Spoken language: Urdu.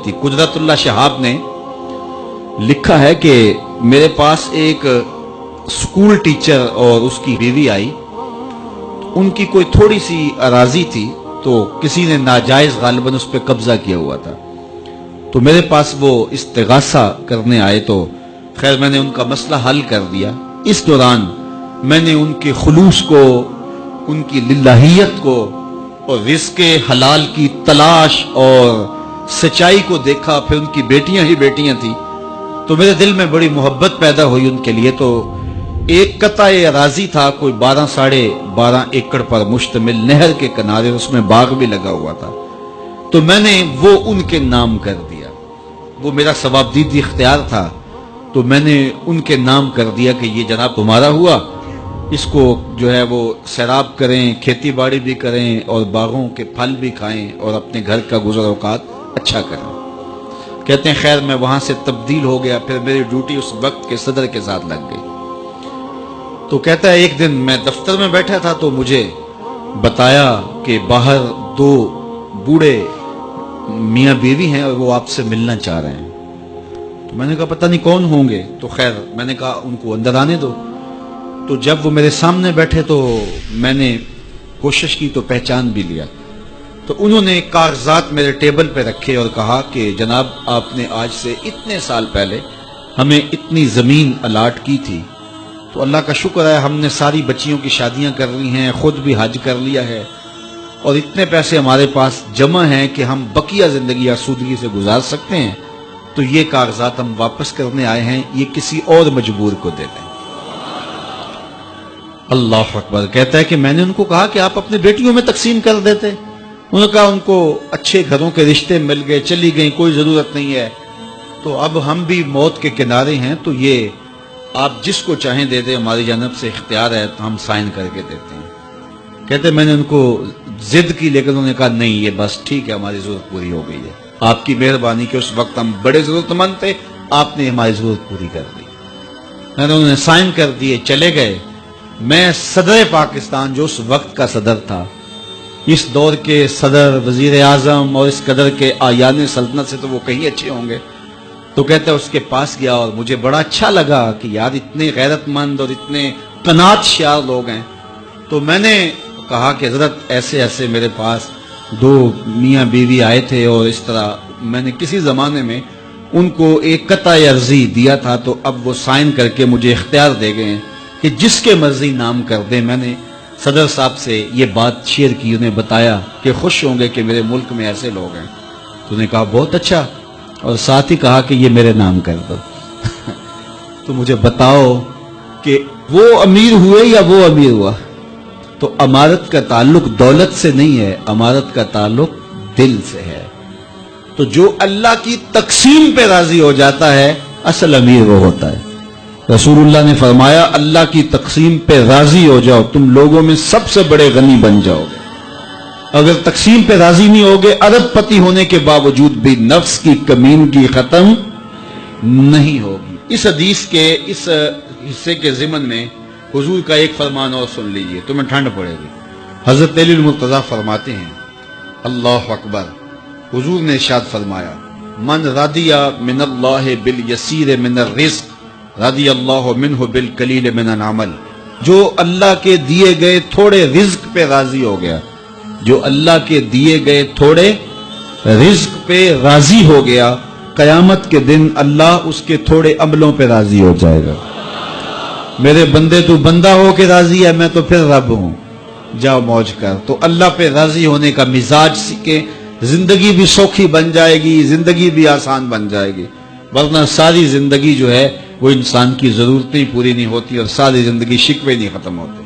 تھی۔ قدرت اللہ شہاب نے لکھا ہے کہ میرے پاس ایک اسکول ٹیچر اور اس کی بیوی آئی، ان کی کوئی تھوڑی سی اراضی تھی تو کسی نے ناجائز غالباً اس پہ قبضہ کیا ہوا تھا، تو میرے پاس وہ استغاثہ کرنے آئے، تو خیر میں نے ان کا مسئلہ حل کر دیا۔ اس دوران میں نے ان کے خلوص کو، ان کی للہیت کو اور رزق حلال کی تلاش اور سچائی کو دیکھا۔ پھر ان کی بیٹیاں ہی بیٹیاں تھیں تو میرے دل میں بڑی محبت پیدا ہوئی ان کے لیے۔ تو ایک قطع اراضی تھا کوئی 12.5 ایکڑ پر مشتمل، نہر کے کنارے، اس میں باغ بھی لگا ہوا تھا، تو میں نے وہ ان کے نام کر دیا۔ وہ میرا ثوابدید اختیار تھا، تو میں نے ان کے نام کر دیا کہ یہ جناب تمہارا ہوا، اس کو جو ہے وہ سیراب کریں، کھیتی باڑی بھی کریں اور باغوں کے پھل بھی کھائیں اور اپنے گھر کا گزر اوقات اچھا کریں۔ کہتے ہیں خیر میں وہاں سے تبدیل ہو گیا، پھر میری ڈیوٹی اس وقت کے صدر کے ساتھ لگ گئی۔ تو کہتا ہے ایک دن میں دفتر میں بیٹھا تھا تو مجھے بتایا کہ باہر 2 بوڑھے میاں بیوی ہیں اور وہ آپ سے ملنا چاہ رہے ہیں۔ تو میں نے کہا پتہ نہیں کون ہوں گے، تو خیر میں نے کہا ان کو اندر آنے دو۔ تو جب وہ میرے سامنے بیٹھے تو میں نے کوشش کی تو پہچان بھی لیا۔ تو انہوں نے کاغذات میرے ٹیبل پہ رکھے اور کہا کہ جناب آپ نے آج سے اتنے سال پہلے ہمیں اتنی زمین الاٹ کی تھی، تو اللہ کا شکر ہے ہم نے ساری بچیوں کی شادیاں کر لی ہیں، خود بھی حج کر لیا ہے، اور اتنے پیسے ہمارے پاس جمع ہیں کہ ہم بقیہ زندگی آسودگی سے گزار سکتے ہیں، تو یہ کاغذات ہم واپس کرنے آئے ہیں، یہ کسی اور مجبور کو دے دیں۔ اللہ اکبر۔ کہتا ہے کہ میں نے ان کو کہا کہ آپ اپنے بیٹیوں میں تقسیم کر دیتے۔ انہوں نے کہا ان کو اچھے گھروں کے رشتے مل گئے، چلی گئیں، کوئی ضرورت نہیں ہے، تو اب ہم بھی موت کے کنارے ہیں، تو یہ آپ جس کو چاہیں دے دیں، ہماری جانب سے اختیار ہے، تو ہم سائن کر کے دیتے ہیں۔ کہتے میں نے ان کو ضد کی، لیکن انہوں نے کہا نہیں یہ بس ٹھیک ہے، ہماری ضرورت پوری ہو گئی ہے، آپ کی مہربانی کہ اس وقت ہم بڑے ضرورت مند تھے، آپ نے ہماری ضرورت پوری کر دی۔ انہوں نے سائن کر دیے، چلے گئے۔ میں صدر پاکستان جو اس وقت کا صدر تھا، اس دور کے صدر، وزیر اعظم اور اس قدر کے آیان سلطنت سے تو وہ کہیں اچھے ہوں گے، تو کہتے ہیں اس کے پاس گیا اور مجھے بڑا اچھا لگا کہ یار اتنے غیرت مند اور اتنے قناعت شیار لوگ ہیں۔ تو میں نے کہا کہ حضرت ایسے ایسے میرے پاس 2 میاں بیوی آئے تھے اور اس طرح میں نے کسی زمانے میں ان کو ایک قطع ارضی دیا تھا، تو اب وہ سائن کر کے مجھے اختیار دے گئے ہیں کہ جس کے مرضی نام کر دیں۔ میں نے صدر صاحب سے یہ بات شیئر کی، انہیں بتایا کہ خوش ہوں گے کہ میرے ملک میں ایسے لوگ ہیں۔ تو انہوں نے کہا بہت اچھا، اور ساتھ ہی کہا کہ یہ میرے نام کر دو۔ تو مجھے بتاؤ کہ وہ امیر ہوئے یا وہ امیر ہوا؟ تو امارت کا تعلق دولت سے نہیں ہے، امارت کا تعلق دل سے ہے۔ تو جو اللہ کی تقسیم پہ راضی ہو جاتا ہے، اصل امیر وہ ہوتا ہے۔ رسول اللہ نے فرمایا اللہ کی تقسیم پہ راضی ہو جاؤ، تم لوگوں میں سب سے بڑے غنی بن جاؤ گے۔ اگر تقسیم پہ راضی نہیں ہوگے، ارب پتی ہونے کے باوجود بھی نفس کی کمینگی ختم نہیں ہوگی۔ اس حدیث کے اس حصے کے ضمن میں حضور کا ایک فرمان اور سن لیجئے، تمہیں ٹھنڈ پڑے گی۔ حضرت علی المرتضیٰ فرماتے ہیں اللہ اکبر، حضور نے ارشاد فرمایا من رضی من اللہ بالیسیر من الرزق رضی اللہ منہ بالقلیل من العمل، جو اللہ کے دیے گئے تھوڑے رزق پہ راضی ہو گیا، جو اللہ کے دیے گئے تھوڑے رزق پہ راضی ہو گیا، قیامت کے دن اللہ اس کے تھوڑے عملوں پہ راضی ہو جائے گا۔ میرے بندے تو بندہ ہو کے راضی ہے، میں تو پھر رب ہوں، جاؤ موج کر۔ تو اللہ پہ راضی ہونے کا مزاج سیکھیں، زندگی بھی سوکھی بن جائے گی، زندگی بھی آسان بن جائے گی، ورنہ ساری زندگی جو ہے وہ انسان کی ضرورتیں پوری نہیں ہوتی اور ساری زندگی شکوے نہیں ختم ہوتے۔